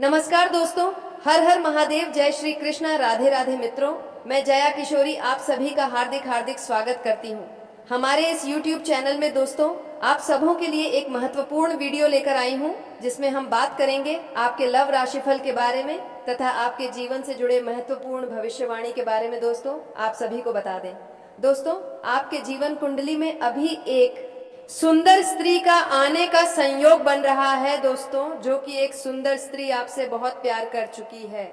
नमस्कार दोस्तों, हर हर महादेव, जय श्री कृष्णा, राधे राधे मित्रों। मैं जया किशोरी आप सभी का हार्दिक हार्दिक स्वागत करती हूँ हमारे इस YouTube चैनल में। दोस्तों, आप सबों के लिए एक महत्वपूर्ण वीडियो लेकर आई हूँ जिसमें हम बात करेंगे आपके लव राशिफल के बारे में तथा आपके जीवन से जुड़े महत्वपूर्ण भविष्यवाणी के बारे में। दोस्तों, आप सभी को बता दें, दोस्तों आपके जीवन कुंडली में अभी एक सुंदर स्त्री का आने का संयोग बन रहा है दोस्तों, जो कि एक सुंदर स्त्री आपसे बहुत प्यार कर चुकी है,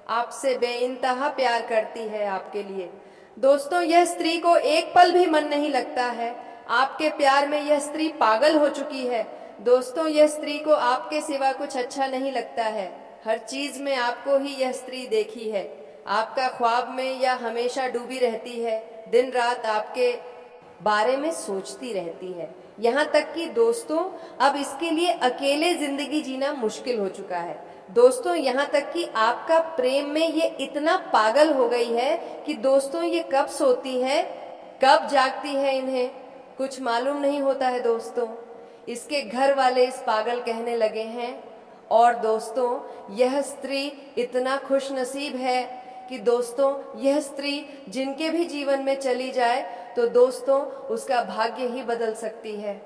आपसे बेइंतहा प्यार करती है आपके लिए। दोस्तों, यह स्त्री को एक पल भी मन नहीं लगता है, आपके प्यार में यह स्त्री पागल हो चुकी है। दोस्तों, यह स्त्री को आपके सिवा कुछ अच्छा नहीं लगता है, हर चीज में आपको ही यह स्त्री देखी है, आपका ख्वाब में या हमेशा डूबी रहती है, दिन रात आपके बारे में सोचती रहती है। यहाँ तक कि दोस्तों अब इसके लिए अकेले जिंदगी जीना मुश्किल हो चुका है। दोस्तों, यहाँ तक कि आपका प्रेम में ये इतना पागल हो गई है कि दोस्तों ये कब सोती है कब जागती है इन्हें कुछ मालूम नहीं होता है। दोस्तों, इसके घर वाले इस पागल कहने लगे हैं। और दोस्तों, यह स्त्री इतना खुश नसीब है कि दोस्तों यह स्त्री जिनके भी जीवन में चली जाए तो दोस्तों उसका भाग्य ही बदल सकती है,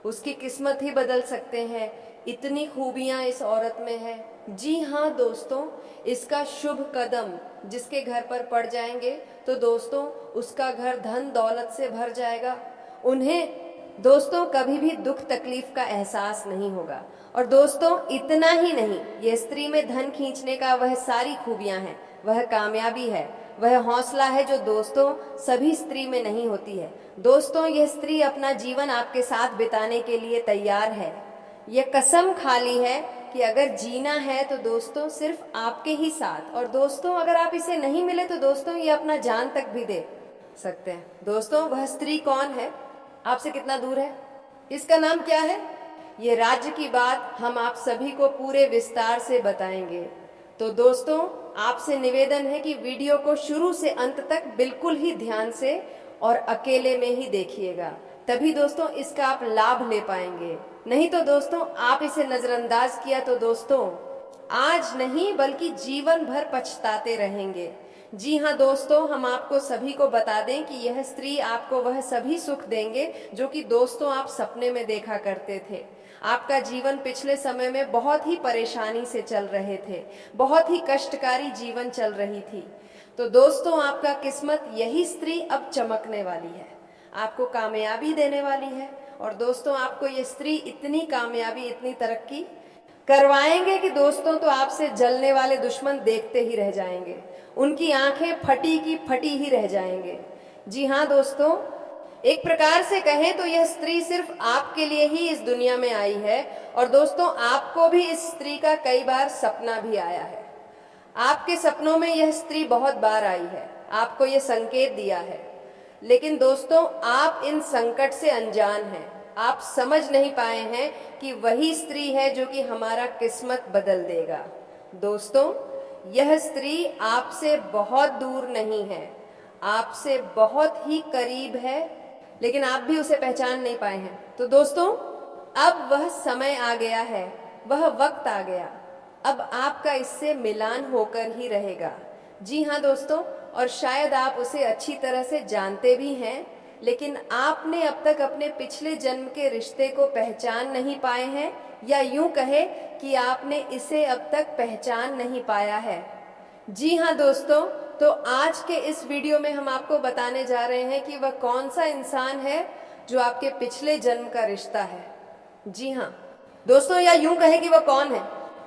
उसकी किस्मत ही बदल सकते हैं। इतनी खूबियां इस औरत में है। जी हाँ दोस्तों, इसका शुभ कदम जिसके घर पर पड़ जाएंगे तो दोस्तों उसका घर धन दौलत से भर जाएगा। उन्हें दोस्तों कभी भी दुख तकलीफ का एहसास नहीं होगा। और दोस्तों इतना ही नहीं, ये स्त्री में धन खींचने का वह सारी खूबियां हैं, वह कामयाबी है, वह हौसला है जो दोस्तों सभी स्त्री में नहीं होती है। दोस्तों, यह स्त्री अपना जीवन आपके साथ बिताने के लिए तैयार है। यह कसम खा ली है कि अगर जीना है तो दोस्तों सिर्फ आपके ही साथ। और दोस्तों अगर आप इसे नहीं मिले तो दोस्तों ये अपना जान तक भी दे सकते हैं। दोस्तों, वह स्त्री कौन है, आपसे कितना दूर है, इसका नाम क्या है, ये राज्य की बात हम आप सभी को पूरे विस्तार से बताएंगे। तो दोस्तों आपसे निवेदन है कि वीडियो को शुरू से अंत तक बिल्कुल ही ध्यान से और अकेले में ही देखिएगा, तभी दोस्तों इसका आप लाभ ले पाएंगे। नहीं तो दोस्तों आप इसे नजरअंदाज किया तो दोस्तों आज नहीं बल्कि जीवन भर पछताते रहेंगे। जी हाँ दोस्तों, हम आपको सभी को बता दें कि यह स्त्री आपको वह सभी सुख देंगे जो कि दोस्तों आप सपने में देखा करते थे। आपका जीवन पिछले समय में बहुत ही परेशानी से चल रहे थे, बहुत ही कष्टकारी जीवन चल रही थी। तो दोस्तों आपका किस्मत यही स्त्री अब चमकने वाली है, आपको कामयाबी देने वाली है। और दोस्तों आपको ये स्त्री इतनी कामयाबी, इतनी तरक्की करवाएंगे कि दोस्तों तो आपसे जलने वाले दुश्मन देखते ही रह जाएंगे, उनकी आंखें फटी की फटी ही रह जाएंगे। जी हाँ दोस्तों, एक प्रकार से कहें तो यह स्त्री सिर्फ आपके लिए ही इस दुनिया में आई है। और दोस्तों आपको भी इस स्त्री का कई बार सपना भी आया है, आपके सपनों में यह स्त्री बहुत बार आई है, आपको यह संकेत दिया है। लेकिन दोस्तों आप इन संकट से अनजान हैं, आप समझ नहीं पाए हैं कि वही स्त्री है जो कि हमारा किस्मत बदल देगा। दोस्तों यह स्त्री आपसे बहुत दूर नहीं है, आपसे बहुत ही करीब है, लेकिन आप भी उसे पहचान नहीं पाए हैं। तो दोस्तों अब वह समय आ गया है, वह वक्त आ गया, अब आपका इससे मिलान होकर ही रहेगा। जी हाँ दोस्तों, और शायद आप उसे अच्छी तरह से जानते भी हैं, लेकिन आपने अब तक अपने पिछले जन्म के रिश्ते को पहचान नहीं पाए हैं, या यूं कहे कि आपने इसे अब तक पहचान नहीं पाया है। जी हाँ दोस्तों, तो आज के इस वीडियो में हम आपको बताने जा रहे हैं कि वह कौन सा इंसान है जो आपके पिछले जन्म का रिश्ता है। जी हाँ दोस्तों, या यूं कहे कि वह कौन है,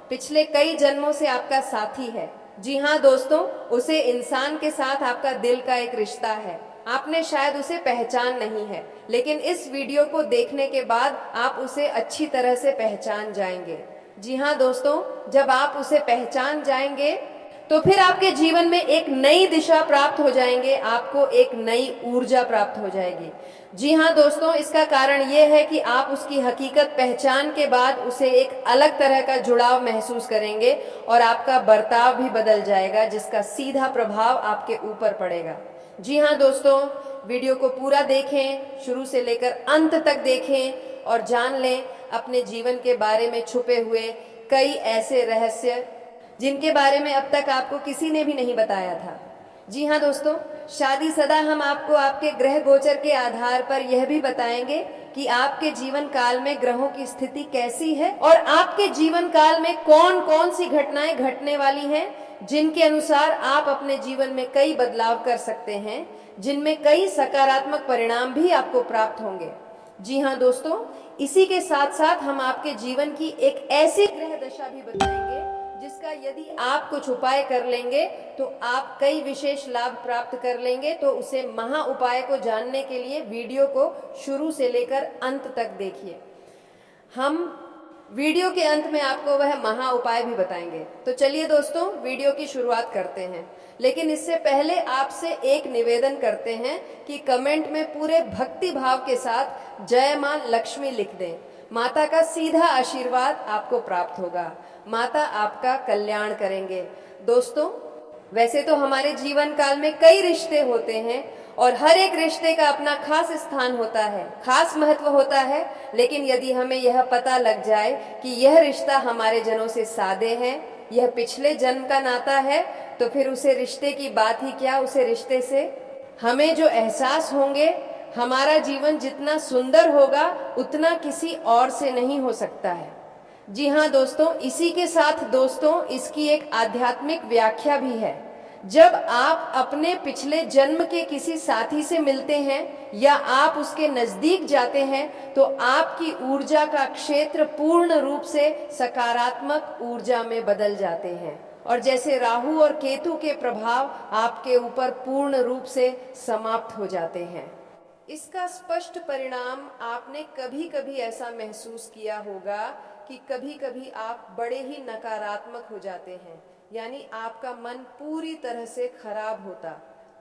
पिछले कई जन्मों से आपका साथी है। जी हाँ दोस्तों, उसे इंसान के साथ आपका दिल का एक रिश्ता है, आपने शायद उसे पहचान नहीं है, लेकिन इस वीडियो को देखने के बाद आप उसे अच्छी तरह से पहचान जाएंगे। जी हाँ दोस्तों, जब आप उसे पहचान जाएंगे तो फिर आपके जीवन में एक नई दिशा प्राप्त हो जाएंगे, आपको एक नई ऊर्जा प्राप्त हो जाएगी। जी हाँ दोस्तों, इसका कारण ये है कि आप उसकी हकीकत पहचान के बाद उसे एक अलग तरह का जुड़ाव महसूस करेंगे और आपका बर्ताव भी बदल जाएगा, जिसका सीधा प्रभाव आपके ऊपर पड़ेगा। जी हाँ दोस्तों, वीडियो को पूरा देखें, शुरू से लेकर अंत तक देखें और जान लें अपने जीवन के बारे में छुपे हुए कई ऐसे रहस्य जिनके बारे में अब तक आपको किसी ने भी नहीं बताया था। जी हाँ दोस्तों, शादी सदा हम आपको आपके ग्रह गोचर के आधार पर यह भी बताएंगे कि आपके जीवन काल में ग्रहों की स्थिति कैसी है और आपके जीवन काल में कौन कौन सी घटनाएं घटने वाली हैं, जिनके अनुसार आप अपने जीवन में कई बदलाव कर सकते हैं, जिनमें कई सकारात्मक परिणाम भी आपको प्राप्त होंगे। जी हाँ दोस्तों, इसी के साथ साथ हम आपके जीवन की एक ऐसी ग्रह दशा भी बताएंगे जिसका यदि आप कुछ उपाय कर लेंगे तो आप कई विशेष लाभ प्राप्त कर लेंगे। तो उसे महा उपाय को जानने के लिए वीडियो को शुरू से लेकर अंत तक देखिए। हम वीडियो के अंत में आपको वह महा उपाय भी बताएंगे। तो चलिए दोस्तों, वीडियो की शुरुआत करते हैं। लेकिन इससे पहले आपसे एक निवेदन करते हैं कि कमेंट में पूरे भक्ति भाव के साथ जय मां लक्ष्मी लिख दें। माता का सीधा आशीर्वाद आपको प्राप्त होगा। माता आपका कल्याण करेंगे। दोस्तों, वैसे तो हमारे जीवन काल में कई रिश्ते होते हैं और हर एक रिश्ते का अपना खास स्थान होता है, खास महत्व होता है। लेकिन यदि हमें यह पता लग जाए कि यह रिश्ता हमारे जनों से सादे है, यह पिछले जन्म का नाता है, तो फिर उसे रिश्ते की बात ही क्या, उसे रिश्ते से हमें जो एहसास होंगे, हमारा जीवन जितना सुंदर होगा उतना किसी और से नहीं हो सकता है। जी हाँ दोस्तों, इसी के साथ दोस्तों इसकी एक आध्यात्मिक व्याख्या भी है। जब आप अपने पिछले जन्म के किसी साथी से मिलते हैं या आप उसके नजदीक जाते हैं तो आपकी ऊर्जा का क्षेत्र पूर्ण रूप से सकारात्मक ऊर्जा में बदल जाते हैं और जैसे राहु और केतु के प्रभाव आपके ऊपर पूर्ण रूप से समाप्त हो जाते हैं। इसका स्पष्ट परिणाम आपने कभी कभी ऐसा महसूस किया होगा कि कभी कभी आप बड़े ही नकारात्मक हो जाते हैं, यानी आपका मन पूरी तरह से खराब होता,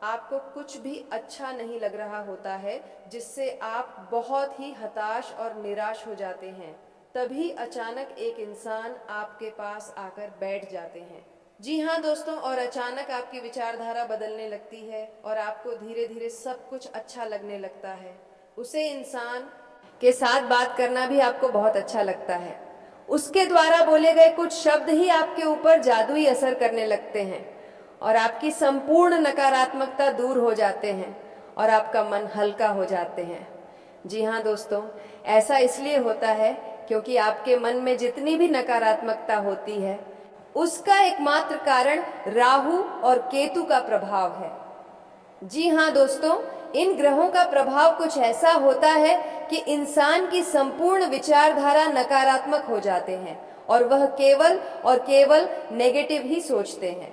आपको कुछ भी अच्छा नहीं लग रहा होता है, जिससे आप बहुत ही हताश और निराश हो जाते हैं। तभी अचानक एक इंसान आपके पास आकर बैठ जाते हैं। जी हाँ दोस्तों, और अचानक आपकी विचारधारा बदलने लगती है और आपको धीरे धीरे सब कुछ अच्छा लगने लगता है। उसे इंसान के साथ बात करना भी आपको बहुत अच्छा लगता है। उसके द्वारा बोले गए कुछ शब्द ही आपके ऊपर जादुई असर करने लगते हैं और आपकी संपूर्ण नकारात्मकता दूर हो जाते हैं और आपका मन हल्का हो जाते हैं। जी हाँ दोस्तों, ऐसा इसलिए होता है क्योंकि आपके मन में जितनी भी नकारात्मकता होती है उसका एकमात्र कारण राहु और केतु का प्रभाव है। जी हाँ दोस्तों, इन ग्रहों का प्रभाव कुछ ऐसा होता है कि इंसान की संपूर्ण विचारधारा नकारात्मक हो जाते हैं और वह केवल और केवल नेगेटिव ही सोचते हैं।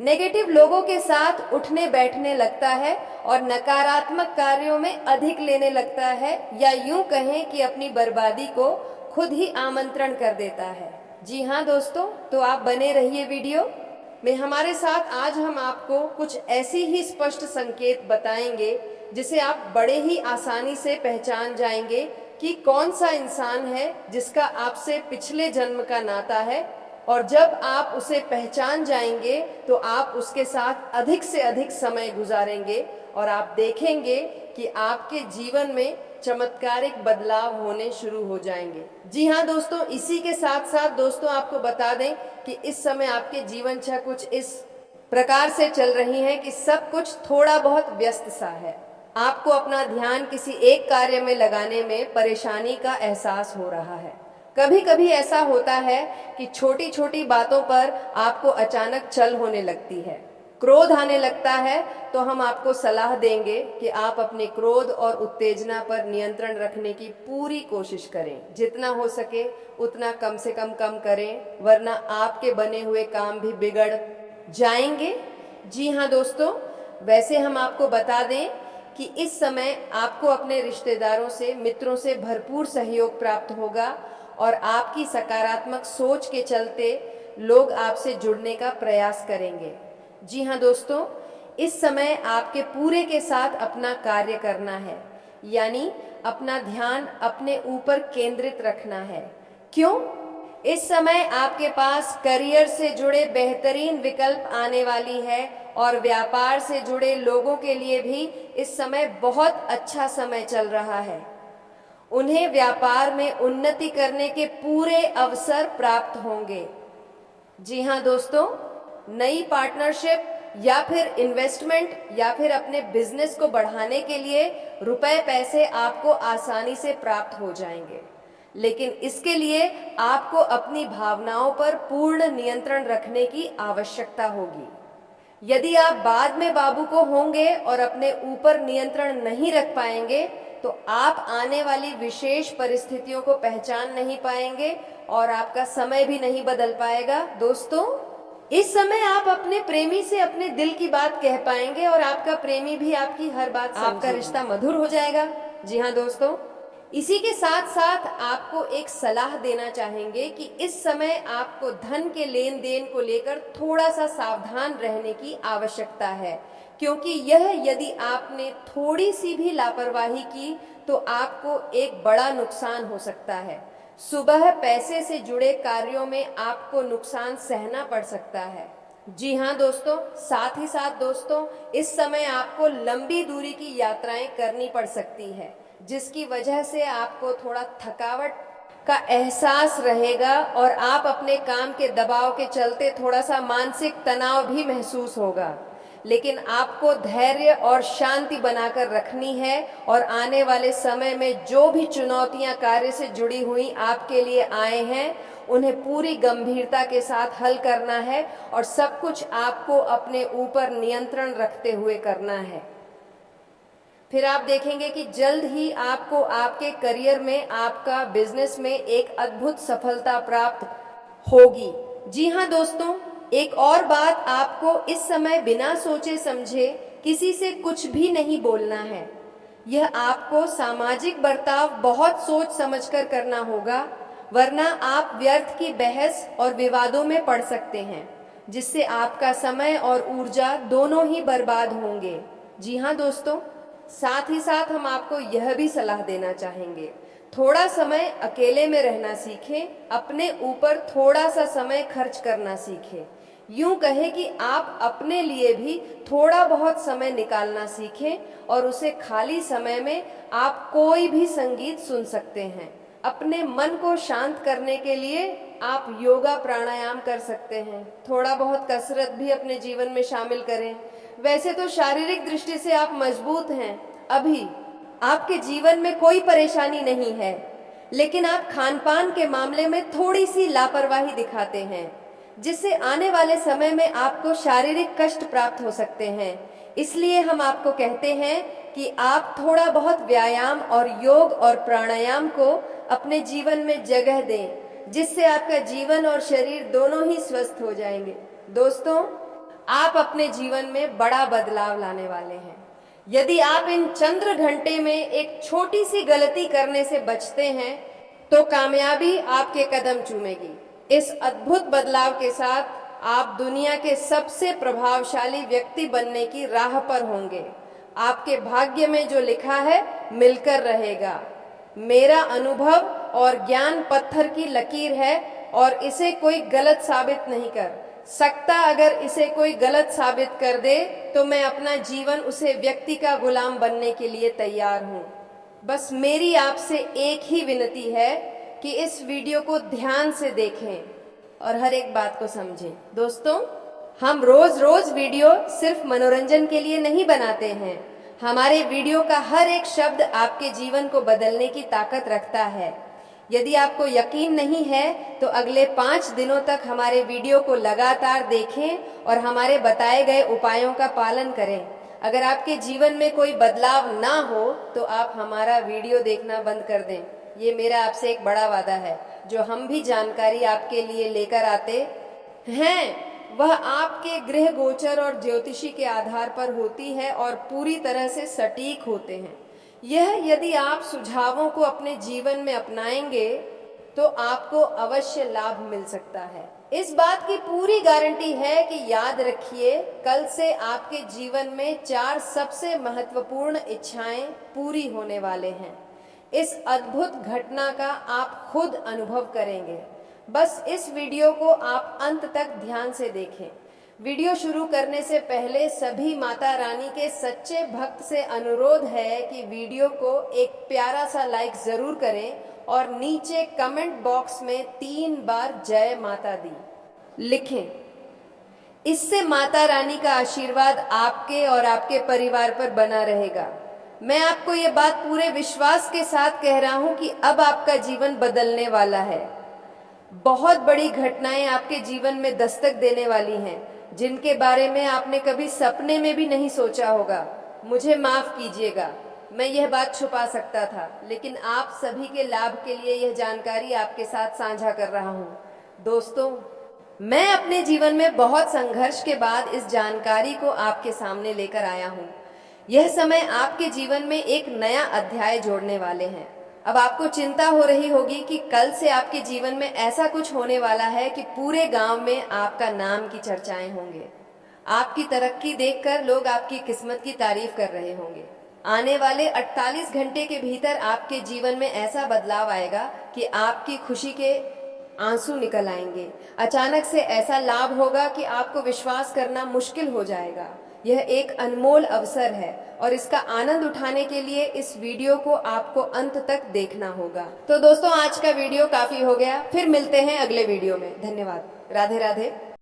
नेगेटिव लोगों के साथ उठने बैठने लगता है और नकारात्मक कार्यों में अधिक लेने लगता है, या यूं कहें कि अपनी बर्बादी को खुद ही आमंत्रण कर देता है। जी हाँ दोस्तों, तो आप बने रहिए वीडियो में हमारे साथ। आज हम आपको कुछ ऐसी ही स्पष्ट संकेत बताएंगे जिसे आप बड़े ही आसानी से पहचान जाएंगे कि कौन सा इंसान है जिसका आपसे पिछले जन्म का नाता है, और जब आप उसे पहचान जाएंगे तो आप उसके साथ अधिक से अधिक समय गुजारेंगे और आप देखेंगे कि आपके जीवन में चमत्कारिक बदलाव होने शुरू हो जाएंगे। जी हाँ दोस्तों, इसी के साथ साथ दोस्तों आपको बता दें कि इस समय आपके जीवन छा कुछ इस प्रकार से चल रही है कि सब कुछ थोड़ा बहुत व्यस्त सा है। आपको अपना ध्यान किसी एक कार्य में लगाने में परेशानी का एहसास हो रहा है। कभी कभी ऐसा होता है कि छोटी छोटी बातों पर आपको अचानक चल होने लगती है, क्रोध आने लगता है। तो हम आपको सलाह देंगे कि आप अपने क्रोध और उत्तेजना पर नियंत्रण रखने की पूरी कोशिश करें। जितना हो सके उतना कम से कम करें, वरना आपके बने हुए काम भी बिगड़ जाएंगे। जी हाँ दोस्तों, वैसे हम आपको बता दें कि इस समय आपको अपने रिश्तेदारों से, मित्रों से भरपूर सहयोग प्राप्त होगा और आपकी सकारात्मक सोच के चलते लोग आपसे जुड़ने का प्रयास करेंगे। जी हाँ दोस्तों, इस समय आपके पूरे के साथ अपना कार्य करना है, यानी अपना ध्यान अपने ऊपर केंद्रित रखना है। क्यों? इस समय आपके पास करियर से जुड़े बेहतरीन विकल्प आने वाली है और व्यापार से जुड़े लोगों के लिए भी इस समय बहुत अच्छा समय चल रहा है। उन्हें व्यापार में उन्नति करने के पूरे अवसर प्राप्त होंगे। जी हाँ दोस्तों, नई पार्टनरशिप या फिर इन्वेस्टमेंट या फिर अपने बिजनेस को बढ़ाने के लिए रुपए पैसे आपको आसानी से प्राप्त हो जाएंगे, लेकिन इसके लिए आपको अपनी भावनाओं पर पूर्ण नियंत्रण रखने की आवश्यकता होगी। यदि आप बाद में बाबू को होंगे और अपने ऊपर नियंत्रण नहीं रख पाएंगे तो आप आने वाली विशेष परिस्थितियों को पहचान नहीं पाएंगे और आपका समय भी नहीं बदल पाएगा। दोस्तों, इस समय आप अपने प्रेमी से अपने दिल की बात कह पाएंगे और आपका प्रेमी भी आपकी हर बात समझेगा। आपका रिश्ता मधुर हो जाएगा। जी हाँ दोस्तों, इसी के साथ साथ आपको एक सलाह देना चाहेंगे कि इस समय आपको धन के लेन देन को लेकर थोड़ा सा सावधान रहने की आवश्यकता है, क्योंकि यह यदि आपने थोड़ी सी भी लापरवाही की तो आपको एक बड़ा नुकसान हो सकता है। सुबह पैसे से जुड़े कार्यों में आपको नुकसान सहना पड़ सकता है। जी हाँ दोस्तों, साथ ही साथ दोस्तों, इस समय आपको लंबी दूरी की यात्राएं करनी पड़ सकती है, जिसकी वजह से आपको थोड़ा थकावट का एहसास रहेगा और आप अपने काम के दबाव के चलते थोड़ा सा मानसिक तनाव भी महसूस होगा। लेकिन आपको धैर्य और शांति बनाकर रखनी है और आने वाले समय में जो भी चुनौतियां कार्य से जुड़ी हुई आपके लिए आए हैं उन्हें पूरी गंभीरता के साथ हल करना है और सब कुछ आपको अपने ऊपर नियंत्रण रखते हुए करना है। फिर आप देखेंगे कि जल्द ही आपको आपके करियर में, आपका बिजनेस में एक अद्भुत सफलता प्राप्त होगी। जी हाँ दोस्तों, एक और बात, आपको इस समय बिना सोचे समझे किसी से कुछ भी नहीं बोलना है। यह आपको सामाजिक बर्ताव बहुत सोच समझकर करना होगा, वरना आप व्यर्थ की बहस और विवादों में पड़ सकते हैं, जिससे आपका समय और ऊर्जा दोनों ही बर्बाद होंगे। जी हाँ दोस्तों, साथ ही साथ हम आपको यह भी सलाह देना चाहेंगे, थोड़ा समय अकेले में रहना सीखें, अपने ऊपर थोड़ा सा समय खर्च करना सीखें। यूं कहें कि आप अपने लिए भी थोड़ा बहुत समय निकालना सीखें और उसे खाली समय में आप कोई भी संगीत सुन सकते हैं। अपने मन को शांत करने के लिए आप योगा प्राणायाम कर सकते हैं। थोड़ा बहुत कसरत भी अपने जीवन में शामिल करें। वैसे तो शारीरिक दृष्टि से आप मजबूत हैं, अभी आपके जीवन में कोई परेशानी नहीं है, लेकिन आप खान पान के मामले में थोड़ी सी लापरवाही दिखाते हैं, जिससे आने वाले समय में आपको शारीरिक कष्ट प्राप्त हो सकते हैं। इसलिए हम आपको कहते हैं कि आप थोड़ा बहुत व्यायाम और योग और प्राणायाम को अपने जीवन में जगह दें, जिससे आपका जीवन और शरीर दोनों ही स्वस्थ हो जाएंगे। दोस्तों, आप अपने जीवन में बड़ा बदलाव लाने वाले हैं। यदि आप इन चंद्र घंटे में एक छोटी सी गलती करने से बचते हैं तो कामयाबी आपके कदम चूमेगी। इस अद्भुत बदलाव के साथ आप दुनिया के सबसे प्रभावशाली व्यक्ति बनने की राह पर होंगे। आपके भाग्य में जो लिखा है मिलकर रहेगा। मेरा अनुभव और ज्ञान पत्थर की लकीर है और इसे कोई गलत साबित नहीं कर सकता। अगर इसे कोई गलत साबित कर दे तो मैं अपना जीवन उसे व्यक्ति का गुलाम बनने के लिए तैयार हूँ। बस मेरी आपसे एक ही विनती है कि इस वीडियो को ध्यान से देखें और हर एक बात को समझें। दोस्तों, हम रोज रोज वीडियो सिर्फ मनोरंजन के लिए नहीं बनाते हैं। हमारे वीडियो का हर एक शब्द आपके जीवन को बदलने की ताकत रखता है। यदि आपको यकीन नहीं है तो अगले 5 दिनों तक हमारे वीडियो को लगातार देखें और हमारे बताए गए उपायों का पालन करें। अगर आपके जीवन में कोई बदलाव ना हो तो आप हमारा वीडियो देखना बंद कर दें। ये मेरा आपसे एक बड़ा वादा है। जो हम भी जानकारी आपके लिए लेकर आते हैं वह आपके गृह गोचर और ज्योतिषी के आधार पर होती है और पूरी तरह से सटीक होते हैं। यह यदि आप सुझावों को अपने जीवन में अपनाएंगे तो आपको अवश्य लाभ मिल सकता है। इस बात की पूरी गारंटी है कि याद रखिए, कल से आपके जीवन में 4 सबसे महत्वपूर्ण इच्छाएं पूरी होने वाले हैं। इस अद्भुत घटना का आप खुद अनुभव करेंगे। बस इस वीडियो को आप अंत तक ध्यान से देखें। वीडियो शुरू करने से पहले सभी माता रानी के सच्चे भक्त से अनुरोध है कि वीडियो को एक प्यारा सा लाइक जरूर करें और नीचे कमेंट बॉक्स में 3 बार जय माता दी लिखें। इससे माता रानी का आशीर्वाद आपके और आपके परिवार पर बना रहेगा। मैं आपको ये बात पूरे विश्वास के साथ कह रहा हूं कि अब आपका जीवन बदलने वाला है। बहुत बड़ी घटनाएं आपके जीवन में दस्तक देने वाली हैं, जिनके बारे में आपने कभी सपने में भी नहीं सोचा होगा। मुझे माफ कीजिएगा, मैं यह बात छुपा सकता था, लेकिन आप सभी के लाभ के लिए यह जानकारी आपके साथ साझा कर रहा हूं। दोस्तों, मैं अपने जीवन में बहुत संघर्ष के बाद इस जानकारी को आपके सामने लेकर आया हूं। यह समय आपके जीवन में एक नया अध्याय जोड़ने वाले हैं। अब आपको चिंता हो रही होगी कि कल से आपके जीवन में ऐसा कुछ होने वाला है कि पूरे गांव में आपका नाम की चर्चाएं होंगे। आपकी तरक्की देखकर लोग आपकी किस्मत की तारीफ कर रहे होंगे। आने वाले 48 घंटे के भीतर आपके जीवन में ऐसा बदलाव आएगा कि आपकी खुशी के आंसू निकल आएंगे। अचानक से ऐसा लाभ होगा कि आपको विश्वास करना मुश्किल हो जाएगा। यह एक अनमोल अवसर है और इसका आनंद उठाने के लिए इस वीडियो को आपको अंत तक देखना होगा। तो दोस्तों, आज का वीडियो काफी हो गया, फिर मिलते हैं अगले वीडियो में। धन्यवाद। राधे राधे।